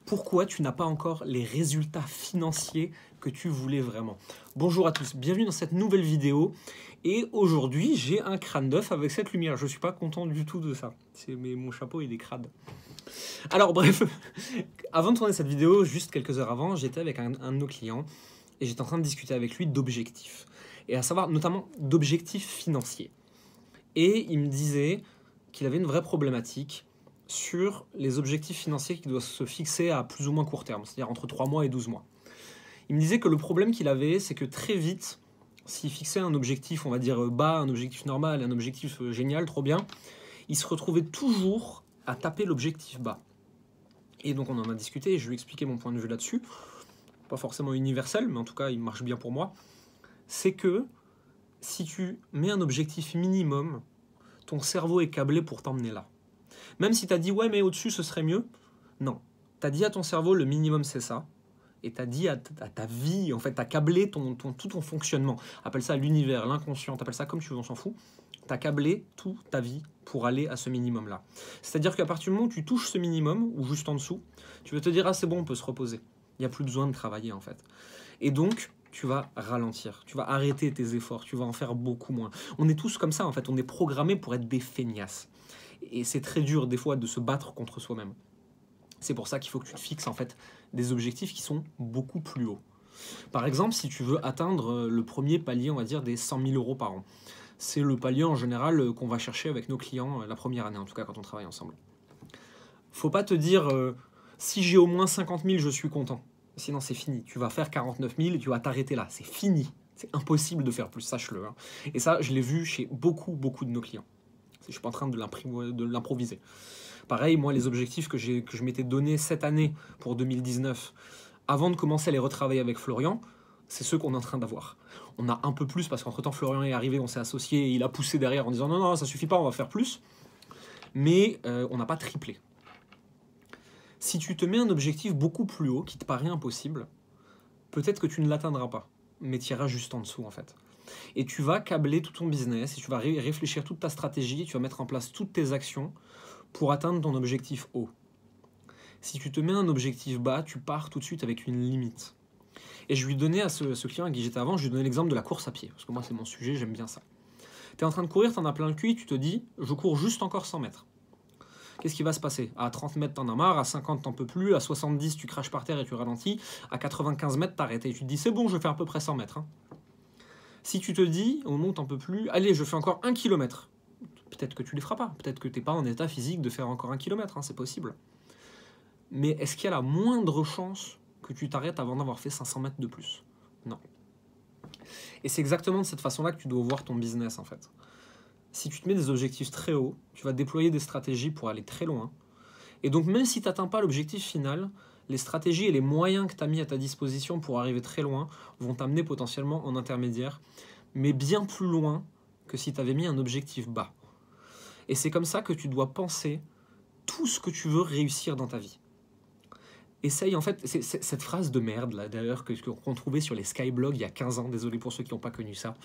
pourquoi tu n'as pas encore les résultats financiers que tu voulais vraiment. Bonjour à tous, bienvenue dans cette nouvelle vidéo. Et aujourd'hui, j'ai un crâne d'œuf avec cette lumière. Je ne suis pas content du tout de ça. Mais mon chapeau, il est crade. Alors bref, avant de tourner cette vidéo, juste quelques heures avant, j'étais avec un de nos clients et j'étais en train de discuter avec lui d'objectifs. Et à savoir notamment d'objectifs financiers. Et il me disait qu'il avait une vraie problématique sur les objectifs financiers qui doivent se fixer à plus ou moins court terme, c'est-à-dire entre 3 mois et 12 mois. Il me disait que le problème qu'il avait, c'est que très vite, s'il fixait un objectif, on va dire bas, un objectif normal, un objectif génial, trop bien, il se retrouvait toujours à taper l'objectif bas. Et donc on en a discuté et je lui ai expliqué mon point de vue là-dessus, pas forcément universel, mais en tout cas il marche bien pour moi. C'est que si tu mets un objectif minimum, ton cerveau est câblé pour t'emmener là. Même si tu as dit ouais mais au-dessus ce serait mieux, non. Tu as dit à ton cerveau le minimum c'est ça, et tu as dit à ta vie, en fait tu as câblé tout ton fonctionnement. Appelle ça l'univers, l'inconscient, t'appelles ça comme tu veux, on s'en fout. Tu as câblé toute ta vie pour aller à ce minimum là. C'est-à-dire qu'à partir du moment où tu touches ce minimum, ou juste en dessous, tu vas te dire ah c'est bon on peut se reposer. Il n'y a plus besoin de travailler en fait. Et donc tu vas ralentir, tu vas arrêter tes efforts, tu vas en faire beaucoup moins. On est tous comme ça en fait, on est programmés pour être des feignasses. Et c'est très dur des fois de se battre contre soi-même. C'est pour ça qu'il faut que tu te fixes en fait des objectifs qui sont beaucoup plus hauts. Par exemple, si tu veux atteindre le premier palier, on va dire des 100 000 euros par an. C'est le palier en général qu'on va chercher avec nos clients la première année, en tout cas quand on travaille ensemble. Faut pas te dire si j'ai au moins 50 000, je suis content. Sinon c'est fini. Tu vas faire 49 000 et tu vas t'arrêter là. C'est fini. C'est impossible de faire plus, sache-le. Hein. Et ça, je l'ai vu chez beaucoup de nos clients. Je ne suis pas en train de l'improviser. Pareil, moi, les objectifs que je m'étais donné cette année pour 2019, avant de commencer à les retravailler avec Florian, c'est ceux qu'on est en train d'avoir. On a un peu plus parce qu'entre-temps, Florian est arrivé, on s'est associé et il a poussé derrière en disant non, non, ça suffit pas, on va faire plus. Mais on n'a pas triplé. Si tu te mets un objectif beaucoup plus haut, qui te paraît impossible, peut-être que tu ne l'atteindras pas, mais tu iras juste en dessous en fait. Et tu vas câbler tout ton business, et tu vas réfléchir toute ta stratégie, et tu vas mettre en place toutes tes actions pour atteindre ton objectif haut. Si tu te mets un objectif bas, tu pars tout de suite avec une limite. Et je lui donnais à ce client à qui j'étais avant, je lui donnais l'exemple de la course à pied, parce que moi c'est mon sujet, j'aime bien ça. Tu es en train de courir, tu en as plein le cul, tu te dis, je cours juste encore 100 mètres. Qu'est-ce qui va se passer? À 30 mètres, t'en as marre, à 50, t'en peux plus, à 70, tu craches par terre et tu ralentis, à 95 mètres, t'arrêtes et tu te dis, c'est bon, je fais à peu près 100 mètres. Hein. Si tu te dis, au moment où t'en peux plus, allez, je fais encore 1 kilomètre. Peut-être que tu ne les feras pas. Peut-être que tu n'es pas en état physique de faire encore 1 kilomètre, hein, c'est possible. Mais est-ce qu'il y a la moindre chance que tu t'arrêtes avant d'avoir fait 500 mètres de plus? Non. Et c'est exactement de cette façon-là que tu dois voir ton business, en fait. Si tu te mets des objectifs très hauts, tu vas déployer des stratégies pour aller très loin. Et donc, même si tu n'atteins pas l'objectif final, les stratégies et les moyens que tu as mis à ta disposition pour arriver très loin vont t'amener potentiellement en intermédiaire, mais bien plus loin que si tu avais mis un objectif bas. Et c'est comme ça que tu dois penser tout ce que tu veux réussir dans ta vie. Essaye, en fait, c'est cette phrase de merde, là, d'ailleurs, qu'on trouvait sur les Skyblogs il y a 15 ans, désolé pour ceux qui n'ont pas connu ça.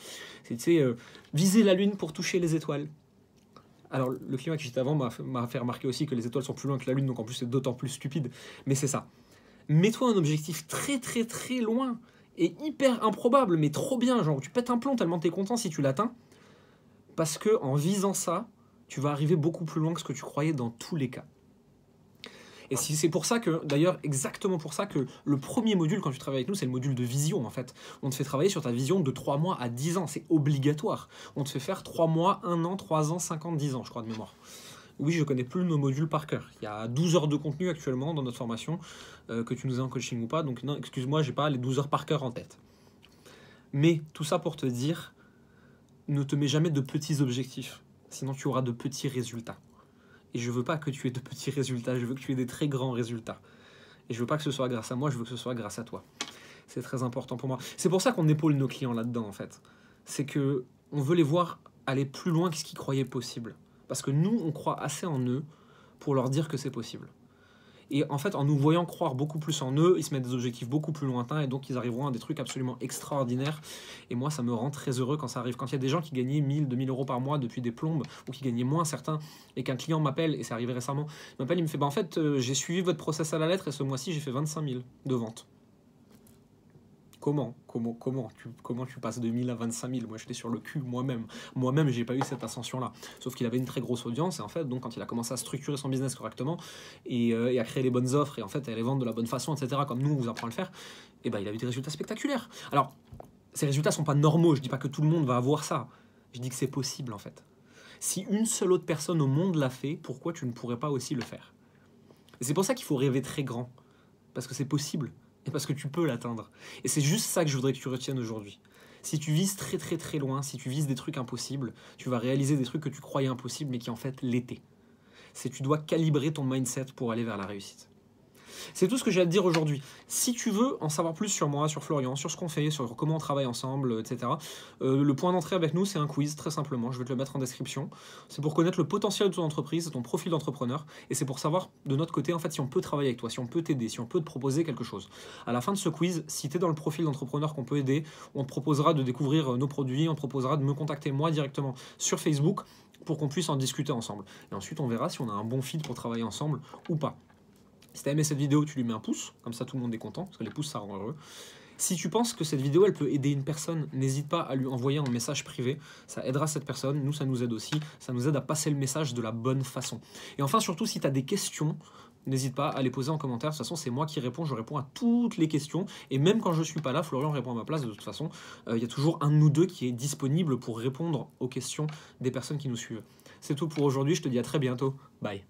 C'est, tu sais, viser la lune pour toucher les étoiles. Alors, le client qui j'étais avant m'a fait remarquer aussi que les étoiles sont plus loin que la lune, donc en plus c'est d'autant plus stupide. Mais c'est ça. Mets-toi un objectif très loin et hyper improbable, mais trop bien, genre tu pètes un plomb tellement t'es content si tu l'atteins. Parce que en visant ça, tu vas arriver beaucoup plus loin que ce que tu croyais dans tous les cas. Et c'est pour ça que, d'ailleurs, exactement pour ça que le premier module, quand tu travailles avec nous, c'est le module de vision, en fait. On te fait travailler sur ta vision de 3 mois à 10 ans. C'est obligatoire. On te fait faire 3 mois, 1 an, 3 ans, 5 ans, 10 ans, je crois, de mémoire. Oui, je connais plus nos modules par cœur. Il y a 12 heures de contenu actuellement dans notre formation, que tu nous aies en coaching ou pas. Donc, non, excuse-moi, j'ai pas les 12 heures par cœur en tête. Mais tout ça pour te dire, ne te mets jamais de petits objectifs. Sinon, tu auras de petits résultats. Et je veux pas que tu aies de petits résultats, je veux que tu aies des très grands résultats. Et je veux pas que ce soit grâce à moi, je veux que ce soit grâce à toi. C'est très important pour moi. C'est pour ça qu'on épaule nos clients là-dedans, en fait. C'est que on veut les voir aller plus loin que ce qu'ils croyaient possible. Parce que nous, on croit assez en eux pour leur dire que c'est possible. Et en fait, en nous voyant croire beaucoup plus en eux, ils se mettent des objectifs beaucoup plus lointains et donc ils arriveront à des trucs absolument extraordinaires. Et moi, ça me rend très heureux quand ça arrive. Quand il y a des gens qui gagnaient 1000, 2000 euros par mois depuis des plombes ou qui gagnaient moins certains et qu'un client m'appelle, et c'est arrivé récemment, il m'appelle, il me fait bah, en fait, j'ai suivi votre process à la lettre et ce mois-ci, j'ai fait 25 000 de ventes. Comment tu passes de 1000 à 25 000? Moi, j'étais sur le cul moi-même. Moi-même, j'ai pas eu cette ascension-là. Sauf qu'il avait une très grosse audience, et en fait, donc, quand il a commencé à structurer son business correctement, et à créer les bonnes offres, et en fait, à les vendre de la bonne façon, etc., comme nous, on vous apprend à le faire, et ben, il a eu des résultats spectaculaires. Alors, ces résultats sont pas normaux, je dis pas que tout le monde va avoir ça. Je dis que c'est possible, en fait. Si une seule autre personne au monde l'a fait, pourquoi tu ne pourrais pas aussi le faire? Et c'est pour ça qu'il faut rêver très grand. Parce que c'est possible. Et parce que tu peux l'atteindre. Et c'est juste ça que je voudrais que tu retiennes aujourd'hui. Si tu vises très très très loin, si tu vises des trucs impossibles, tu vas réaliser des trucs que tu croyais impossibles mais qui en fait l'étaient. C'est tu dois calibrer ton mindset pour aller vers la réussite. C'est tout ce que j'ai à te dire aujourd'hui. Si tu veux en savoir plus sur moi, sur Florian, sur ce qu'on fait, sur comment on travaille ensemble, etc., le point d'entrée avec nous, c'est un quiz, très simplement. Je vais te le mettre en description. C'est pour connaître le potentiel de ton entreprise, ton profil d'entrepreneur, et c'est pour savoir de notre côté, en fait, si on peut travailler avec toi, si on peut t'aider, si on peut te proposer quelque chose. À la fin de ce quiz, si tu es dans le profil d'entrepreneur qu'on peut aider, on te proposera de découvrir nos produits, on te proposera de me contacter moi directement sur Facebook pour qu'on puisse en discuter ensemble. Et ensuite, on verra si on a un bon fit pour travailler ensemble ou pas. Si tu as aimé cette vidéo, tu lui mets un pouce, comme ça tout le monde est content, parce que les pouces ça rend heureux. Si tu penses que cette vidéo elle peut aider une personne, n'hésite pas à lui envoyer un message privé, ça aidera cette personne, nous ça nous aide aussi, ça nous aide à passer le message de la bonne façon. Et enfin surtout si tu as des questions, n'hésite pas à les poser en commentaire, de toute façon c'est moi qui réponds, je réponds à toutes les questions, et même quand je ne suis pas là, Florian répond à ma place de toute façon, il y a toujours un de nous deux qui est disponible pour répondre aux questions des personnes qui nous suivent. C'est tout pour aujourd'hui, je te dis à très bientôt, bye.